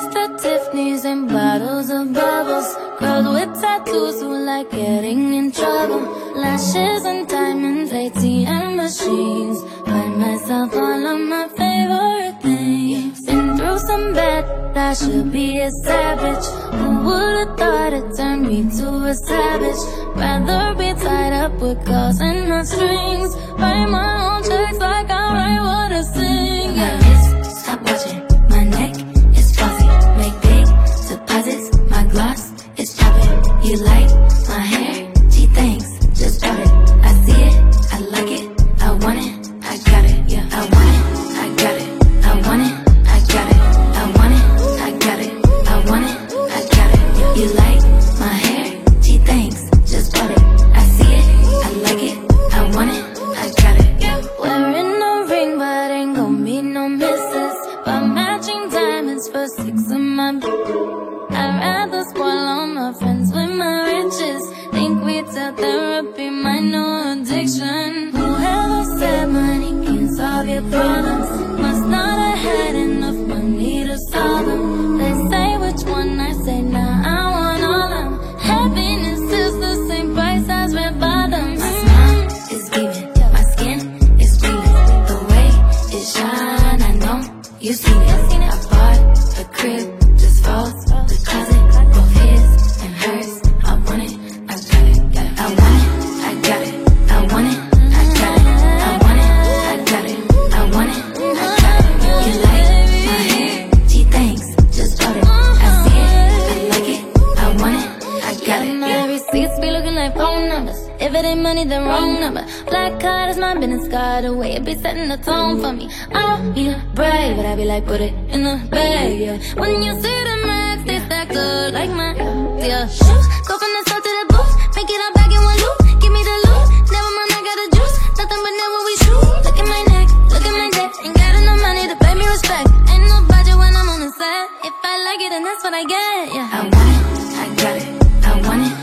Mr. Tiffany's and bottles of bubbles. Girls with tattoos who like getting in trouble. Lashes and diamonds, ATM machines. Buy myself all of my favorite things. Been through some bad, I should be a savage. Who would've thought it turned me to a savage? Rather be tied up with calls and not strings. Write my own checks like I write what I sing. My wrist, stop watching. My neck is fuzzy. Make big deposits. My gloss is chopping. You like my hair? Gee, thanks. Just bought it. I see it. I like it. I want it. I got it. Yeah, I want it. I got it. I want it. I got it. I want it. I got it. I want it. I got it. Yeah. You like my hair? Gee, thanks. Just bought it. I see it. I like it. I want it. I got it. Yeah. Wearing a ring, but ain't gon' be no misses. But matching diamonds for 6 of my. I'd rather spoil all my friends with my riches. Think we tell therapy my new addiction. Whoever said money can solve your problems must not have had enough money to solve them. They say which one, I say nah, I want all them. Happiness is the same price as red bottoms. My smile is beaming, my skin is gleaming. The way it shine, I know you seen it. I bought a crib, just falls the closet, both his and hers. I want it, I got it, I want it, I got it, I want it, I got it, I want it, I got it, I want it, I got it. You like my hair? Gee, thanks, just bought it. I see it, I like it, I want it, I got it. My receipts be looking like phone numbers. If it ain't money, then wrong number. Black card is my business card, the way it be setting the tone for me. I don't need a brave, but I be like, put it in the bag, yeah. When you see the max, they stack up like my, yeah. Shoes, go from the south to the booth, make it all back in one loop. Give me the loot, never mind, I got the juice. Nothing but never we shoot. Look at my neck, look at my neck. Ain't got enough money to pay me respect. Ain't no budget when I'm on the set. If I like it, then that's what I get, yeah. I want it, I got it, I want it.